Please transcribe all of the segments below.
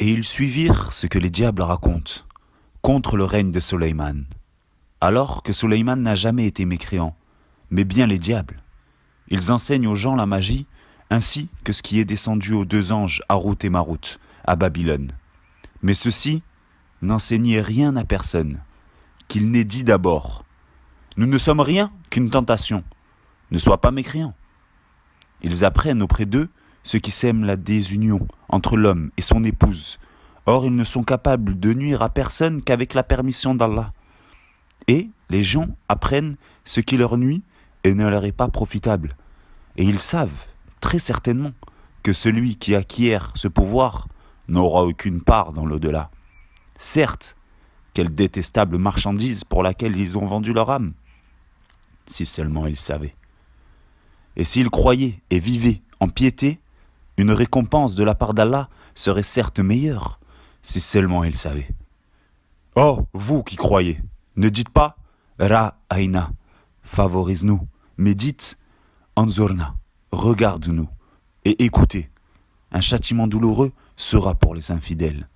Et ils suivirent ce que les diables racontent contre le règne de Soleiman, alors que Soleiman n'a jamais été mécréant, mais bien les diables. Ils enseignent aux gens la magie, ainsi que ce qui est descendu aux deux anges Harout et Marout, à Babylone. Mais ceux-ci n'enseignaient rien à personne, qu'il n'ait dit d'abord « Nous ne sommes rien qu'une tentation, ne sois pas mécréant ». Ils apprennent auprès d'eux ce qui sème la désunion entre l'homme et son épouse. Or, ils ne sont capables de nuire à personne qu'avec la permission d'Allah. Et les gens apprennent ce qui leur nuit et ne leur est pas profitable. Et ils savent, très certainement, que celui qui acquiert ce pouvoir n'aura aucune part dans l'au-delà. Certes, quelle détestable marchandise pour laquelle ils ont vendu leur âme. Si seulement ils savaient. Et s'ils croyaient et vivaient en piété, une récompense de la part d'Allah serait certes meilleure, si seulement ils savaient. Oh, vous qui croyez, ne dites pas « Ra'ayna », favorise-nous, mais dites « Anzurna », regarde-nous, et écoutez. Un châtiment douloureux sera pour les infidèles.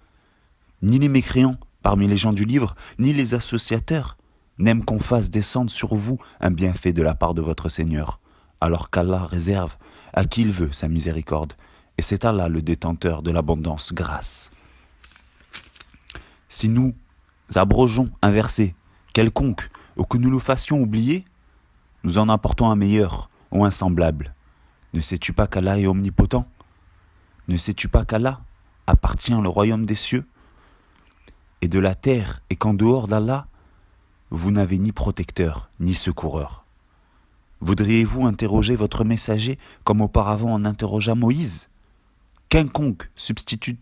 Ni les mécréants parmi les gens du livre, ni les associateurs n'aiment qu'on fasse descendre sur vous un bienfait de la part de votre Seigneur, alors qu'Allah réserve à qui il veut sa miséricorde, et c'est Allah le détenteur de l'abondance grâce. Si nous abrogeons un verset quelconque ou que nous le fassions oublier, nous en apportons un meilleur ou un semblable. Ne sais-tu pas qu'Allah est omnipotent ? Ne sais-tu pas qu'Allah appartient le royaume des cieux et de la terre, et qu'en dehors d'Allah, vous n'avez ni protecteur ni secoureur ? Voudriez-vous interroger votre messager comme auparavant on interrogea Moïse ? Quiconque substitue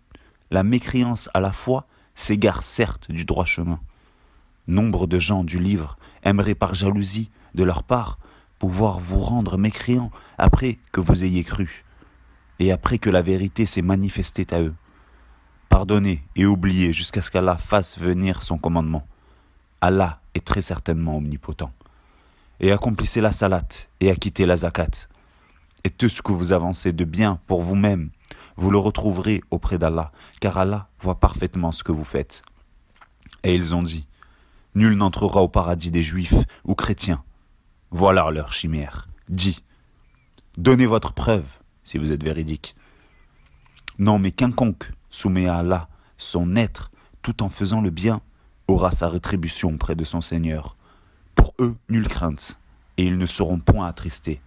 la mécréance à la foi s'égare certes du droit chemin. Nombre de gens du livre aimeraient par jalousie de leur part pouvoir vous rendre mécréants après que vous ayez cru, et après que la vérité s'est manifestée à eux. Pardonnez et oubliez jusqu'à ce qu'Allah fasse venir son commandement. Allah est très certainement omnipotent. Et accomplissez la salat et acquittez la zakat. Et tout ce que vous avancez de bien pour vous-même, vous le retrouverez auprès d'Allah, car Allah voit parfaitement ce que vous faites. Et ils ont dit, nul n'entrera au paradis des juifs ou chrétiens. Voilà leur chimère. Dis, donnez votre preuve, si vous êtes véridique. Non, mais quiconque soumet à Allah son être, tout en faisant le bien, aura sa rétribution près de son Seigneur. Pour eux, nulle crainte, et ils ne seront point attristés.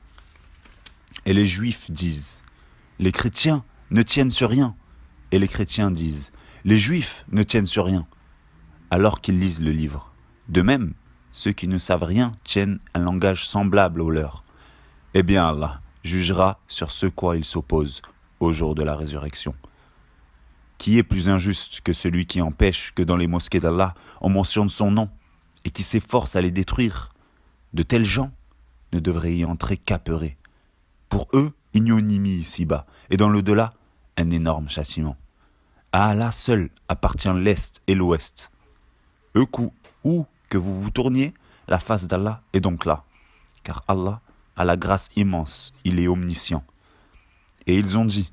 Et les Juifs disent, les chrétiens ne tiennent sur rien. Et les chrétiens disent, les Juifs ne tiennent sur rien, alors qu'ils lisent le livre. De même, ceux qui ne savent rien tiennent un langage semblable au leur. Eh bien Allah jugera sur ce quoi ils s'opposent au jour de la résurrection. Qui est plus injuste que celui qui empêche que dans les mosquées d'Allah on mentionne son nom et qui s'efforce à les détruire ? De tels gens ne devraient y entrer qu'apeurés. Pour eux, ignominie ici-bas, et dans l'au-delà, un énorme châtiment. À Allah seul appartient l'Est et l'Ouest. Où que vous vous tourniez, la face d'Allah est donc là, car Allah a la grâce immense, il est omniscient. Et ils ont dit,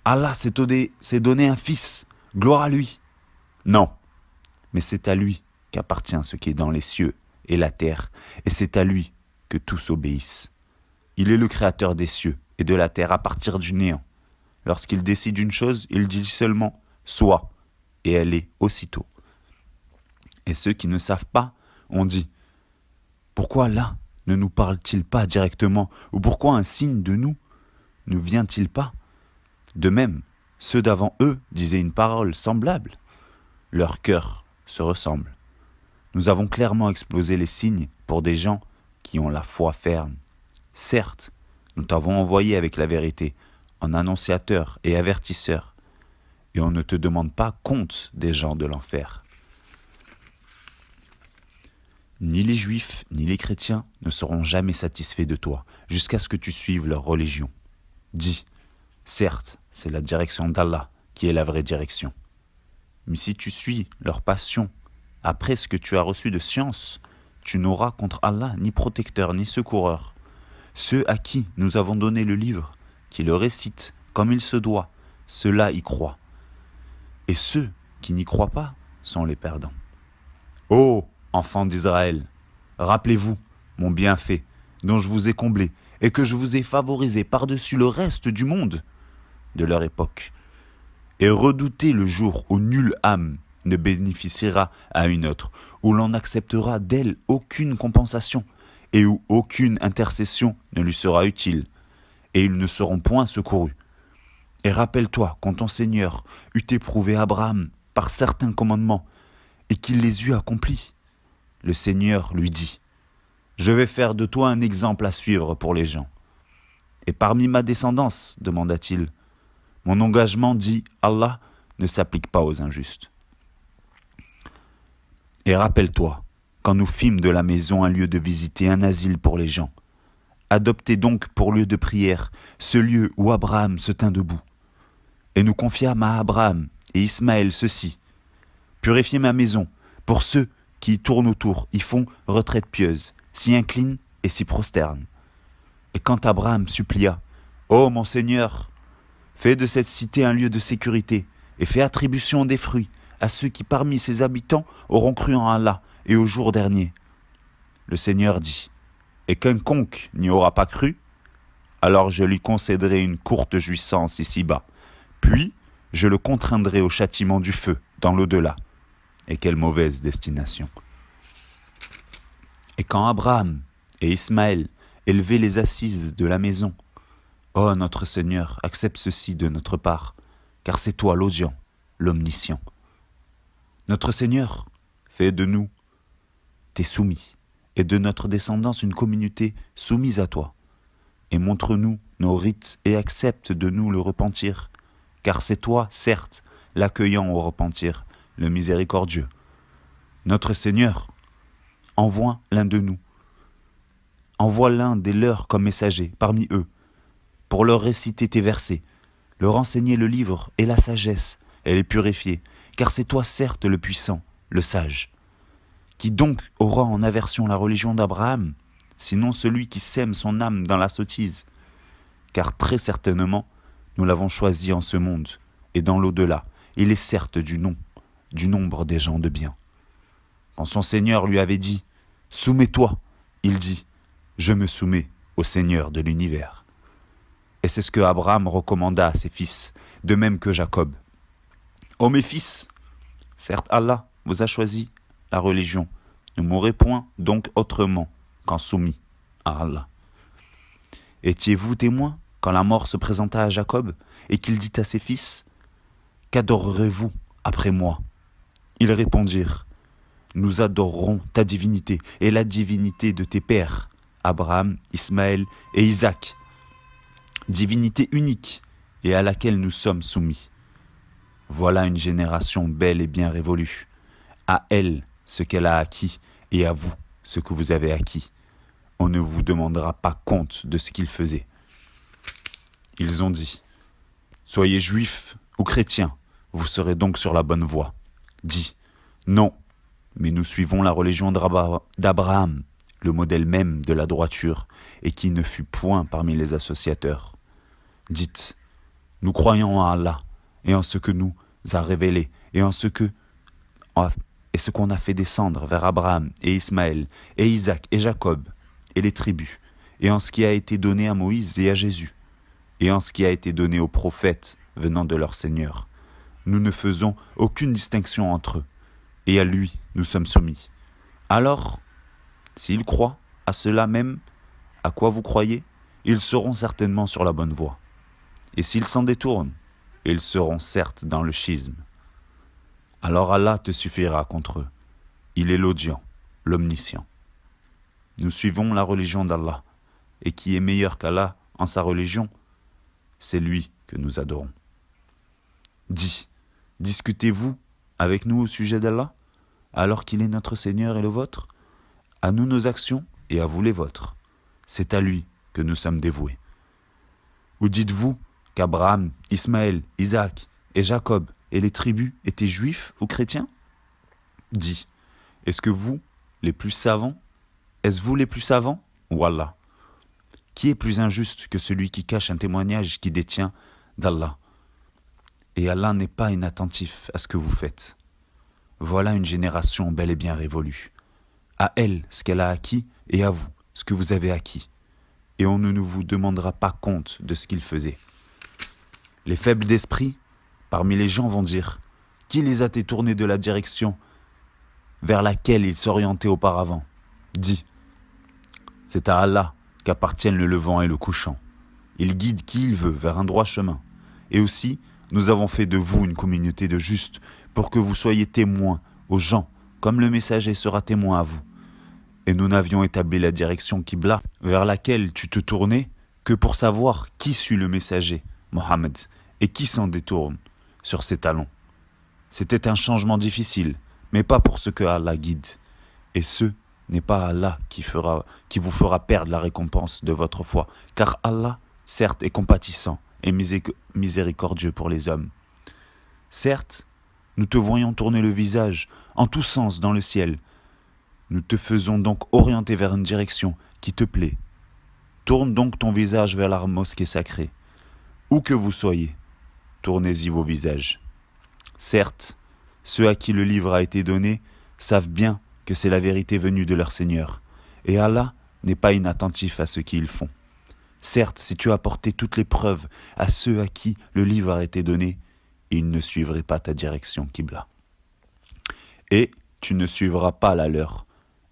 Allah s'est donné un fils, gloire à lui. Non, mais c'est à lui qu'appartient ce qui est dans les cieux et la terre, et c'est à lui que tous obéissent. Il est le créateur des cieux et de la terre à partir du néant. Lorsqu'il décide une chose, il dit seulement « sois » et elle est aussitôt. Et ceux qui ne savent pas ont dit « Pourquoi Allah ne nous parle-t-il pas directement ou pourquoi un signe de nous ne vient-il pas ?» De même, ceux d'avant eux disaient une parole semblable. Leurs cœurs se ressemblent. Nous avons clairement exposé les signes pour des gens qui ont la foi ferme. Certes, nous t'avons envoyé avec la vérité, en annonciateur et avertisseur, et on ne te demande pas compte des gens de l'enfer. Ni les juifs, ni les chrétiens ne seront jamais satisfaits de toi, jusqu'à ce que tu suives leur religion. Dis, certes, c'est la direction d'Allah qui est la vraie direction. Mais si tu suis leur passion, après ce que tu as reçu de science, tu n'auras contre Allah ni protecteur ni secoureur. Ceux à qui nous avons donné le livre, qui le récitent comme il se doit, ceux-là y croient. et ceux qui n'y croient pas sont les perdants. Ô enfants d'Israël, rappelez-vous mon bienfait dont je vous ai comblé et que je vous ai favorisé par-dessus le reste du monde de leur époque. Et redoutez le jour où nulle âme ne bénéficiera à une autre, où l'on n'acceptera d'elle aucune compensation, et où aucune intercession ne lui sera utile, et ils ne seront point secourus. Et rappelle-toi quand ton Seigneur eut éprouvé Abraham par certains commandements, et qu'il les eut accomplis. Le Seigneur lui dit, « Je vais faire de toi un exemple à suivre pour les gens. » Et parmi ma descendance, demanda-t-il, mon engagement, dit Allah, ne s'applique pas aux injustes. Et rappelle-toi, quand nous fîmes de la maison un lieu de visite et un asile pour les gens, adoptez donc pour lieu de prière ce lieu où Abraham se tint debout. Et nous confiâmes à Abraham et Ismaël ceci, purifiez ma maison pour ceux qui y tournent autour, y font retraite pieuse, s'y inclinent et s'y prosternent. Et quand Abraham supplia, ô mon Seigneur, fais de cette cité un lieu de sécurité et fais attribution des fruits à ceux qui parmi ses habitants auront cru en Allah et au jour dernier. Le Seigneur dit, et quiconque n'y aura pas cru, alors je lui concéderai une courte jouissance ici-bas, puis je le contraindrai au châtiment du feu dans l'au-delà. Et quelle mauvaise destination. Et quand Abraham et Ismaël élevaient les assises de la maison, ô notre Seigneur, accepte ceci de notre part, car c'est toi l'audient, l'omniscient. Notre Seigneur, fais de nous tes soumis, et de notre descendance une communauté soumise à toi, et montre-nous nos rites et accepte de nous le repentir, car c'est toi, certes, l'accueillant au repentir, le miséricordieux. Notre Seigneur, envoie l'un de nous, envoie l'un des leurs comme messager parmi eux, pour leur réciter tes versets, leur enseigner le livre et la sagesse, et les purifier, car c'est toi certes le puissant, le sage. Qui donc aura en aversion la religion d'Abraham, sinon celui qui sème son âme dans la sottise? Car très certainement, nous l'avons choisi en ce monde, et dans l'au-delà, il est certes du nombre des gens de bien. Quand son Seigneur lui avait dit « Soumets-toi », il dit « Je me soumets au Seigneur de l'univers ». Et c'est ce que Abraham recommanda à ses fils, de même que Jacob. « Ô mes fils, certes Allah vous a choisi la religion, ne mourrez point donc autrement qu'en soumis à Allah. Étiez-vous témoins quand la mort se présenta à Jacob et qu'il dit à ses fils « Qu'adorerez-vous après moi ?» Ils répondirent « Nous adorerons ta divinité et la divinité de tes pères, Abraham, Ismaël et Isaac, divinité unique et à laquelle nous sommes soumis. Voilà une génération belle et bien révolue. À elle ce qu'elle a acquis et à vous ce que vous avez acquis. On ne vous demandera pas compte de ce qu'ils faisaient. » Ils ont dit « Soyez juifs ou chrétiens, vous serez donc sur la bonne voie. » Dis « Non, mais nous suivons la religion d'Abraham, le modèle même de la droiture, et qui ne fut point parmi les associateurs. Dites « Nous croyons en Allah, et en ce que nous a révélé, et en ce qu'on a fait descendre vers Abraham et Ismaël, et Isaac et Jacob, et les tribus, et en ce qui a été donné à Moïse et à Jésus, et en ce qui a été donné aux prophètes venant de leur Seigneur. Nous ne faisons aucune distinction entre eux, et à lui nous sommes soumis. Alors, s'ils croient à cela même, à quoi vous croyez, ils seront certainement sur la bonne voie. Et s'ils s'en détournent, ils seront certes dans le schisme. Alors Allah te suffira contre eux. Il est l'audient, l'omniscient. Nous suivons la religion d'Allah, et qui est meilleur qu'Allah en sa religion, c'est lui que nous adorons. Dis, discutez-vous avec nous au sujet d'Allah, alors qu'il est notre Seigneur et le vôtre? À nous nos actions et à vous les vôtres. C'est à lui que nous sommes dévoués. Ou dites-vous qu'Abraham, Ismaël, Isaac et Jacob et les tribus étaient juifs ou chrétiens? Dis, est-ce que vous, les plus savants, est-ce vous les plus savants ou Allah? Qui est plus injuste que celui qui cache un témoignage qu'il détient d'Allah? et Allah n'est pas inattentif à ce que vous faites. Voilà une génération bel et bien révolue. À elle ce qu'elle a acquis et à vous ce que vous avez acquis. Et on ne vous demandera pas compte de ce qu'ils faisaient. Les faibles d'esprit, parmi les gens vont dire « Qui les a détournés de la direction vers laquelle ils s'orientaient auparavant ?» Dis « C'est à Allah qu'appartiennent le levant et le couchant. Il guide qui il veut vers un droit chemin. Et aussi, nous avons fait de vous une communauté de justes pour que vous soyez témoins aux gens, comme le messager sera témoin à vous. Et nous n'avions établi la direction Qibla vers laquelle tu te tournais que pour savoir qui suit le messager, Mohammed, et qui s'en détourne sur ses talons. C'était un changement difficile, mais pas pour ce que Allah guide. Et ce n'est pas Allah qui vous fera perdre la récompense de votre foi, car Allah, certes, est compatissant et miséricordieux pour les hommes. Certes, nous te voyons tourner le visage en tous sens dans le ciel. Nous te faisons donc orienter vers une direction qui te plaît. Tourne donc ton visage vers la mosquée sacrée. Où que vous soyez, tournez-y vos visages. Certes, ceux à qui le livre a été donné savent bien que c'est la vérité venue de leur Seigneur, et Allah n'est pas inattentif à ce qu'ils font. Certes, si tu apportais toutes les preuves à ceux à qui le livre a été donné, ils ne suivraient pas ta direction Qibla. Et tu ne suivras pas la leur.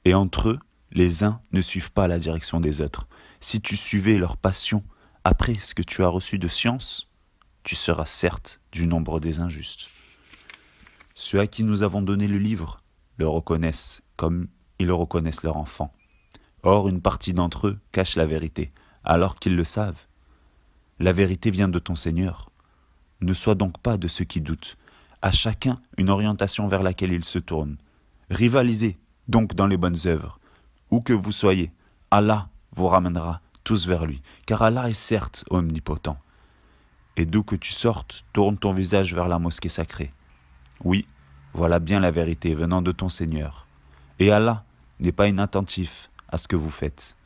Et entre eux, les uns ne suivent pas la direction des autres. Si tu suivais leur passion après ce que tu as reçu de science, tu seras certes du nombre des injustes. Ceux à qui nous avons donné le livre le reconnaissent comme ils reconnaissent leur enfant. Or, une partie d'entre eux cache la vérité, alors qu'ils le savent. La vérité vient de ton Seigneur. Ne sois donc pas de ceux qui doutent. À chacun une orientation vers laquelle il se tourne. Rivalisez donc dans les bonnes œuvres. Où que vous soyez, Allah vous ramènera tous vers lui, car Allah est certes omnipotent. Et d'où que tu sortes, tourne ton visage vers la mosquée sacrée. Oui, voilà bien la vérité venant de ton Seigneur. Et Allah n'est pas inattentif à ce que vous faites.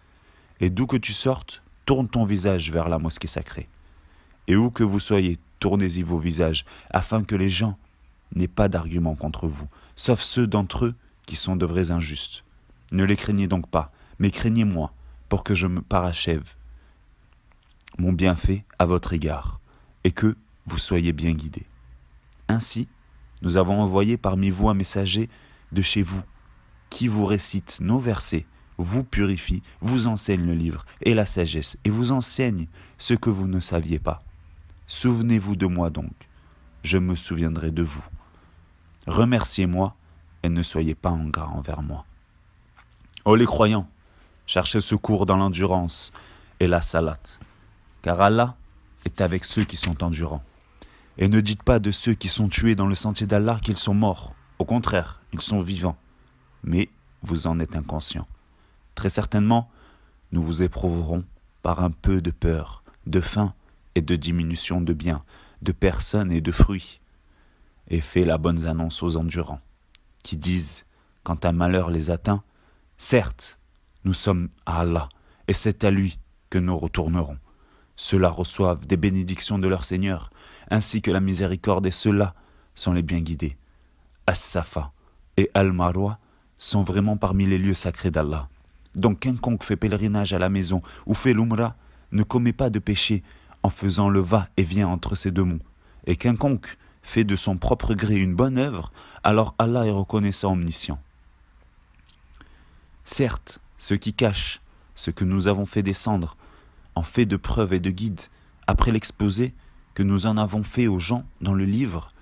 Et d'où que tu sortes, tourne ton visage vers la mosquée sacrée. Et où que vous soyez, tournez-y vos visages, afin que les gens n'aient pas d'arguments contre vous, sauf ceux d'entre eux qui sont de vrais injustes. Ne les craignez donc pas, mais craignez-moi, pour que je me parachève mon bienfait à votre égard, et que vous soyez bien guidés. Ainsi, nous avons envoyé parmi vous un messager de chez vous, qui vous récite nos versets, vous purifie, vous enseigne le livre et la sagesse, et vous enseigne ce que vous ne saviez pas. Souvenez-vous de moi donc, je me souviendrai de vous. Remerciez-moi et ne soyez pas ingrats envers moi. Ô les croyants, cherchez secours dans l'endurance et la salate, car Allah est avec ceux qui sont endurants. Et ne dites pas de ceux qui sont tués dans le sentier d'Allah qu'ils sont morts. Au contraire, ils sont vivants. Mais vous en êtes inconscients. Très certainement, nous vous éprouverons par un peu de peur, de faim et de diminution de biens, de personnes et de fruits. Et fais la bonne annonce aux endurants, qui disent, quand un malheur les atteint, certes, nous sommes à Allah, et c'est à lui que nous retournerons. Ceux-là reçoivent des bénédictions de leur Seigneur, ainsi que la miséricorde, et ceux-là sont les bien guidés. As-Safa et Al-Marwa sont vraiment parmi les lieux sacrés d'Allah. Donc quiconque fait pèlerinage à la maison ou fait l'Umrah ne commet pas de péché en faisant le va-et-vient entre ces deux monts. Et quiconque fait de son propre gré une bonne œuvre, alors Allah est reconnaissant omniscient. Certes, ceux qui cachent ce que nous avons fait descendre en fait de preuves et de guides, après l'exposé que nous en avons fait aux gens dans le livre,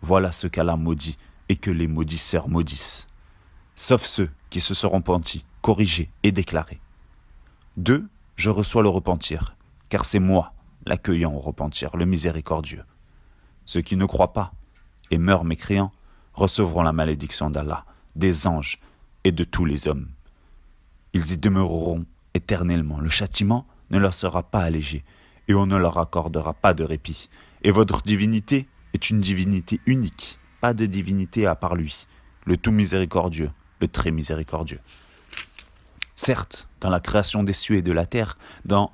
voilà ce qu'Allah maudit et que les maudisseurs maudissent. Sauf ceux qui se seront repentis, corrigés et déclarés. D'eux, je reçois le repentir, car c'est moi, l'accueillant au repentir, le miséricordieux. Ceux qui ne croient pas et meurent mécréants recevront la malédiction d'Allah, des anges et de tous les hommes. Ils y demeureront éternellement. Le châtiment ne leur sera pas allégé et on ne leur accordera pas de répit. Et votre divinité est une divinité unique, pas de divinité à part lui, le tout miséricordieux, le très miséricordieux. Certes, dans la création des cieux et de la terre, dans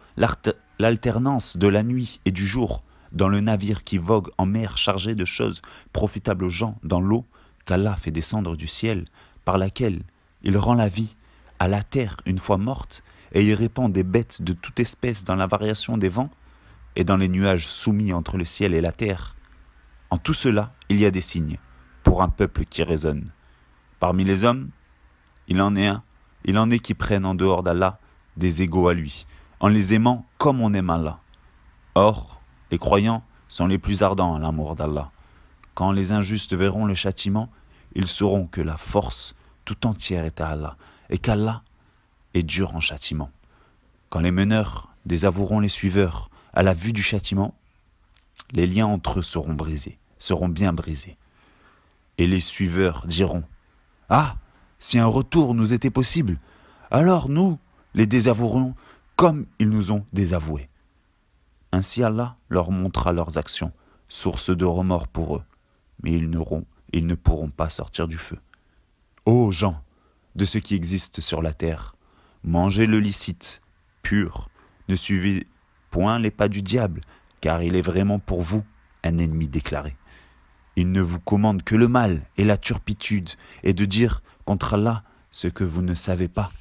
l'alternance de la nuit et du jour, dans le navire qui vogue en mer chargé de choses profitables aux gens dans l'eau qu'Allah fait descendre du ciel, par laquelle il rend la vie à la terre une fois morte, et il répand des bêtes de toute espèce dans la variation des vents et dans les nuages soumis entre le ciel et la terre. En tout cela, il y a des signes pour un peuple qui raisonne. Parmi les hommes, il en est qui prennent en dehors d'Allah des égaux à lui, en les aimant comme on aime Allah. Or, les croyants sont les plus ardents à l'amour d'Allah. Quand les injustes verront le châtiment, ils sauront que la force tout entière est à Allah, et qu'Allah est dur en châtiment. Quand les meneurs désavoueront les suiveurs à la vue du châtiment, les liens entre eux seront bien brisés. Et les suiveurs diront « Ah, si un retour nous était possible, alors nous les désavouerions comme ils nous ont désavoués. » Ainsi Allah leur montrera leurs actions, source de remords pour eux, mais ils ne pourront pas sortir du feu. Ô gens, de ce qui existe sur la terre, mangez le licite, pur, ne suivez point les pas du diable, car il est vraiment pour vous un ennemi déclaré. Il ne vous commande que le mal et la turpitude, et de dire contre Allah ce que vous ne savez pas.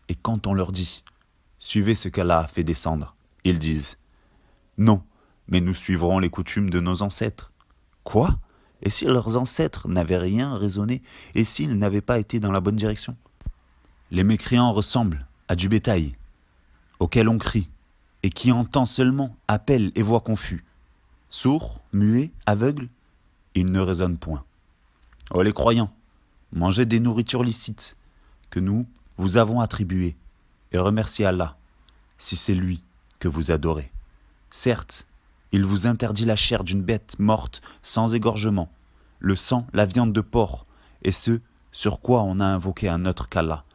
Et quand on leur dit « Suivez ce qu'Allah a fait descendre », ils disent « Non, mais nous suivrons les coutumes de nos ancêtres. » Quoi ? Et si leurs ancêtres n'avaient rien raisonné, et s'ils n'avaient pas été dans la bonne direction ? Les mécréants ressemblent à du bétail, auquel on crie, et qui entend seulement appel et voix confus. Sourds, muets, aveugles, ils ne raisonnent point. Ô les croyants, mangez des nourritures licites que nous vous avons attribuées, et remerciez Allah, si c'est lui que vous adorez. Certes, il vous interdit la chair d'une bête morte sans égorgement, le sang, la viande de porc, et ce sur quoi on a invoqué un autre qu'Allah.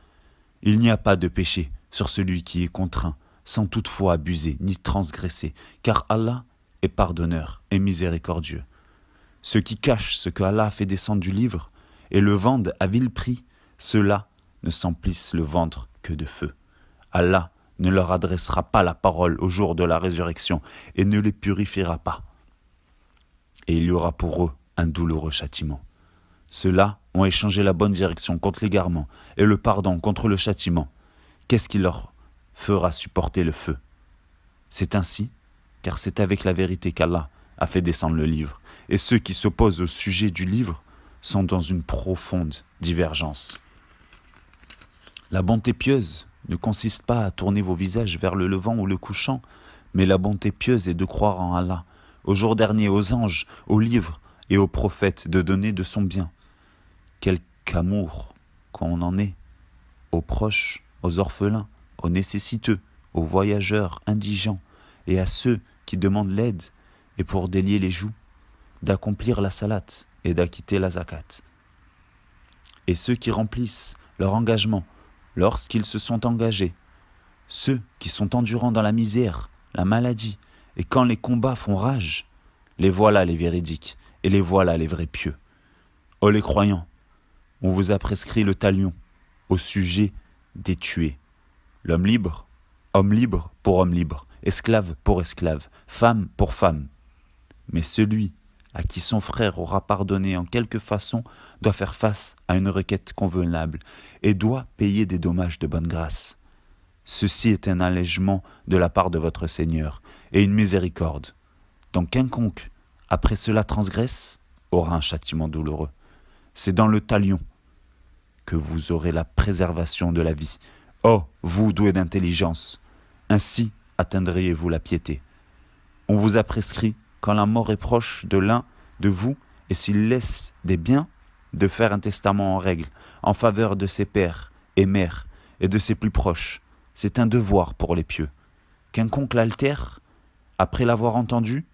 Il n'y a pas de péché sur celui qui est contraint, sans toutefois abuser ni transgresser, car Allah est pardonneur et miséricordieux. Ceux qui cachent ce que Allah a fait descendre du livre et le vendent à vil prix, ceux-là ne s'emplissent le ventre que de feu. Allah ne leur adressera pas la parole au jour de la résurrection et ne les purifiera pas. Et il y aura pour eux un douloureux châtiment. Ceux-là ont échangé la bonne direction contre l'égarement et le pardon contre le châtiment. Qu'est-ce qui leur fera supporter le feu ? C'est ainsi, car c'est avec la vérité qu'Allah a fait descendre le livre, et ceux qui s'opposent au sujet du livre sont dans une profonde divergence. La bonté pieuse ne consiste pas à tourner vos visages vers le levant ou le couchant, mais la bonté pieuse est de croire en Allah, au jour dernier, aux anges, aux livres et aux prophètes, de donner de son bien. Quelque amour qu'on en ait aux proches, aux orphelins, aux nécessiteux, aux voyageurs indigents et à ceux qui demandent l'aide et pour délier les joues, d'accomplir la salate et d'acquitter la zakat. Et ceux qui remplissent leur engagement lorsqu'ils se sont engagés, ceux qui sont endurants dans la misère, la maladie, et quand les combats font rage, les voilà les véridiques, et les voilà les vrais pieux. Ô les croyants, on vous a prescrit le talion au sujet des tués. L'homme libre, homme libre pour homme libre, esclave pour esclave, femme pour femme. Mais celui à qui son frère aura pardonné en quelque façon doit faire face à une requête convenable et doit payer des dommages de bonne grâce. Ceci est un allègement de la part de votre Seigneur et une miséricorde. Donc quiconque, après cela transgresse, aura un châtiment douloureux. C'est dans le talion que vous aurez la préservation de la vie. Oh, vous doués d'intelligence, ainsi atteindriez-vous la piété. On vous a prescrit, quand la mort est proche de l'un de vous, et s'il laisse des biens, de faire un testament en règle, en faveur de ses pères et mères, et de ses plus proches. C'est un devoir pour les pieux. Quiconque l'altère, après l'avoir entendu,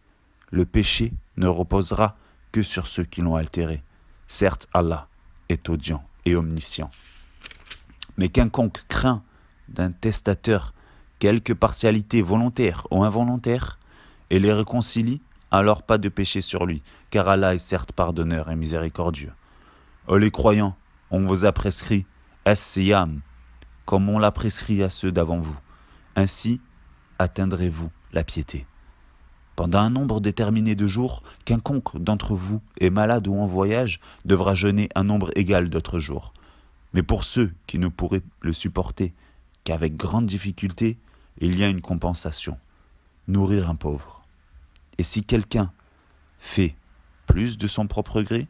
le péché ne reposera que sur ceux qui l'ont altéré. Certes, Allah est audient et omniscient. Mais quiconque craint d'un testateur quelque partialité volontaire ou involontaire, et les réconcilie, alors pas de péché sur lui, car Allah est certes pardonneur et miséricordieux. Ô les croyants, on vous a prescrit as-siyam, comme on l'a prescrit à ceux d'avant vous. Ainsi atteindrez-vous la piété. Pendant un nombre déterminé de jours, quiconque d'entre vous est malade ou en voyage devra jeûner un nombre égal d'autres jours. Mais pour ceux qui ne pourraient le supporter qu'avec grande difficulté, il y a une compensation, nourrir un pauvre. Et si quelqu'un fait plus de son propre gré,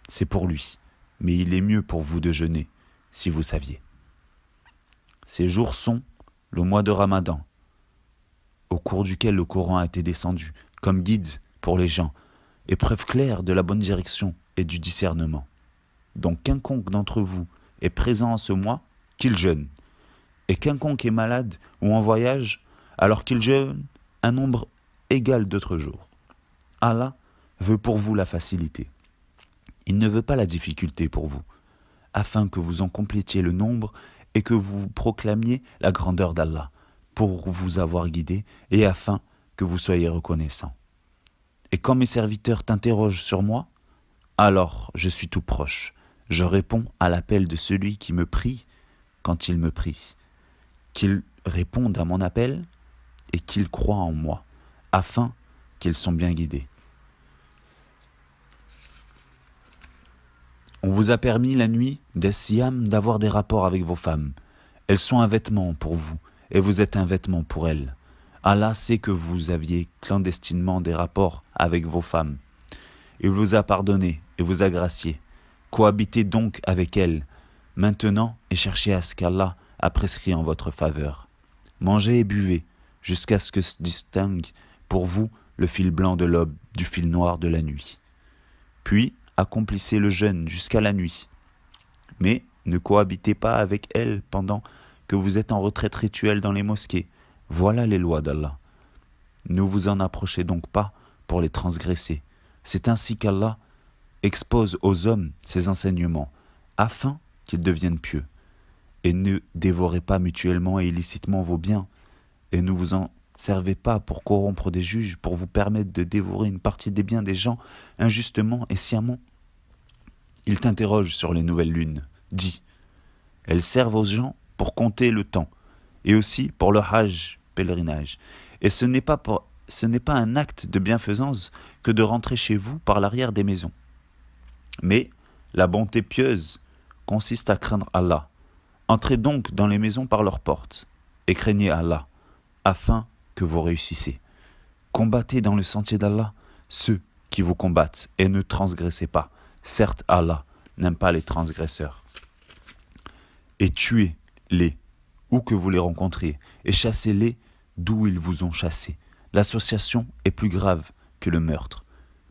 c'est pour lui, mais il est mieux pour vous de jeûner, si vous saviez. Ces jours sont le mois de Ramadan, au cours duquel le Coran a été descendu, comme guide pour les gens, et preuve claire de la bonne direction et du discernement. Donc quiconque d'entre vous est présent en ce mois, qu'il jeûne. Et quiconque est malade ou en voyage, alors qu'il jeûne un nombre égal d'autres jours. Allah veut pour vous la facilité. Il ne veut pas la difficulté pour vous, afin que vous en complétiez le nombre et que vous proclamiez la grandeur d'Allah, pour vous avoir guidé et afin que vous soyez reconnaissants. Et quand mes serviteurs t'interrogent sur moi, alors je suis tout proche. Je réponds à l'appel de celui qui me prie quand il me prie. Qu'il réponde à mon appel et qu'il croit en moi, afin qu'ils soient bien guidés. On vous a permis la nuit des Siyam d'avoir des rapports avec vos femmes. Elles sont un vêtement pour vous, et vous êtes un vêtement pour elles. Allah sait que vous aviez clandestinement des rapports avec vos femmes. Il vous a pardonné et vous a gracié. Cohabitez donc avec elles, maintenant, et cherchez à ce qu'Allah a prescrit en votre faveur. Mangez et buvez, jusqu'à ce que se distingue pour vous le fil blanc de l'aube du fil noir de la nuit. Puis, accomplissez le jeûne jusqu'à la nuit. Mais ne cohabitez pas avec elles pendant que vous êtes en retraite rituelle dans les mosquées. Voilà les lois d'Allah. Ne vous en approchez donc pas pour les transgresser. C'est ainsi qu'Allah expose aux hommes ses enseignements, afin qu'ils deviennent pieux. Et ne dévorez pas mutuellement et illicitement vos biens, et ne vous en servez pas pour corrompre des juges, pour vous permettre de dévorer une partie des biens des gens injustement et sciemment. Il t'interroge sur les nouvelles lunes. Dis, elles servent aux gens pour compter le temps, et aussi pour le hajj, pèlerinage. Et ce n'est pas un acte de bienfaisance que de rentrer chez vous par l'arrière des maisons. Mais la bonté pieuse consiste à craindre Allah. Entrez donc dans les maisons par leurs portes, et craignez Allah, afin que vous réussissez. Combattez dans le sentier d'Allah ceux qui vous combattent, et ne transgressez pas. Certes, Allah n'aime pas les transgresseurs. Et tuez-les, où que vous les rencontriez, et chassez-les d'où ils vous ont chassés. L'association est plus grave que le meurtre.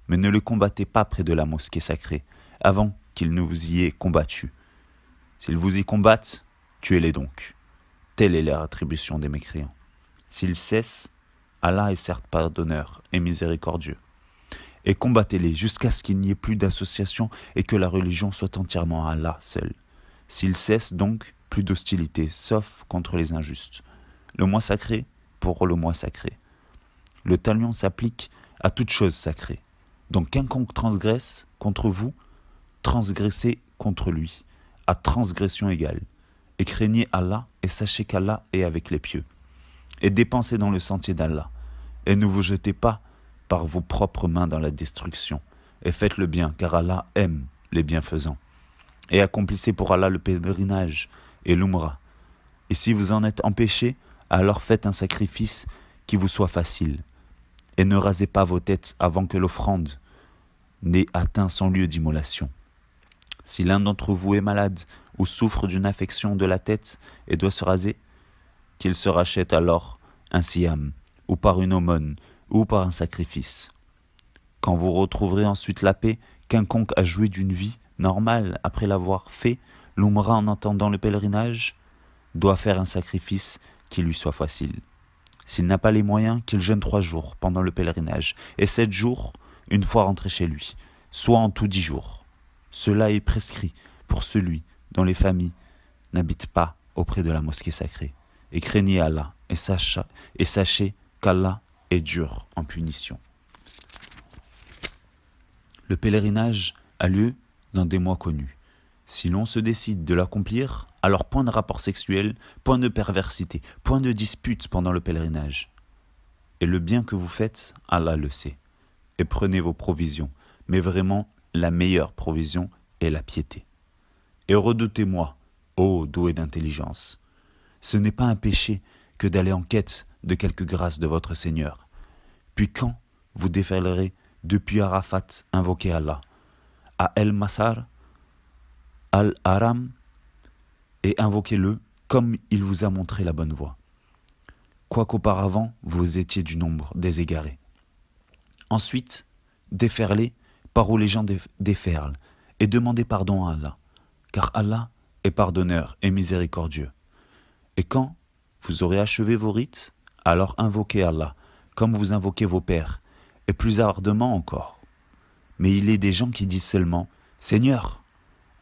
Mais ne le combattez pas près de la mosquée sacrée, avant qu'ils ne vous y aient combattu. S'ils vous y combattent, tuez-les donc. Telle est la rétribution des mécréants. S'ils cessent, Allah est certes pardonneur et miséricordieux. Et combattez-les jusqu'à ce qu'il n'y ait plus d'association et que la religion soit entièrement à Allah seul. S'ils cessent donc, plus d'hostilité, sauf contre les injustes. Le mois sacré pour le mois sacré. Le talion s'applique à toute chose sacrée. Donc quiconque transgresse contre vous, transgressez contre lui, à transgression égale. Et craignez Allah et sachez qu'Allah est avec les pieux. Et dépensez dans le sentier d'Allah. Et ne vous jetez pas par vos propres mains dans la destruction. Et faites le bien, car Allah aime les bienfaisants. Et accomplissez pour Allah le pèlerinage et l'umrah. Et si vous en êtes empêchés, alors faites un sacrifice qui vous soit facile. Et ne rasez pas vos têtes avant que l'offrande n'ait atteint son lieu d'immolation. Si l'un d'entre vous est malade ou souffre d'une affection de la tête et doit se raser, qu'il se rachète alors un siyam, ou par une aumône, ou par un sacrifice. Quand vous retrouverez ensuite la paix, quiconque a joué d'une vie normale après l'avoir fait, l'umrah en entendant le pèlerinage, doit faire un sacrifice qui lui soit facile. S'il n'a pas les moyens, qu'il jeûne 3 jours pendant le pèlerinage, et 7 jours, une fois rentré chez lui, soit en tout 10 jours. Cela est prescrit pour celui dont les familles n'habitent pas auprès de la mosquée sacrée. Et craignez Allah, et sachez qu'Allah est dur en punition. Le pèlerinage a lieu dans des mois connus. Si l'on se décide de l'accomplir, alors point de rapport sexuel, point de perversité, point de dispute pendant le pèlerinage. Et le bien que vous faites, Allah le sait. Et prenez vos provisions, mais vraiment la meilleure provision est la piété. Et redoutez-moi, ô doué d'intelligence. Ce n'est pas un péché que d'aller en quête de quelque grâce de votre Seigneur. Puis quand vous déferlerez depuis Arafat, invoquez Allah, à El Massar, Al-Haram, et invoquez-le comme il vous a montré la bonne voie. Quoiqu'auparavant vous étiez du nombre des égarés. Ensuite, déferlez par où les gens déferlent et demandez pardon à Allah, car Allah est pardonneur et miséricordieux. Et quand vous aurez achevé vos rites, alors invoquez Allah, comme vous invoquez vos pères, et plus ardemment encore. Mais il est des gens qui disent seulement « Seigneur,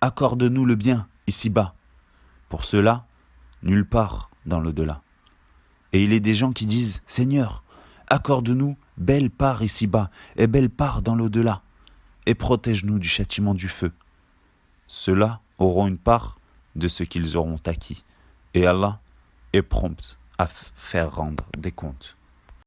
accorde-nous le bien ici-bas ». Pour cela, nulle part dans l'au-delà. Et il est des gens qui disent « Seigneur, accorde-nous belle part ici-bas et belle part dans l'au-delà, et protège-nous du châtiment du feu ». Ceux-là auront une part de ce qu'ils auront acquis, et Allah est prompt à faire rendre des comptes.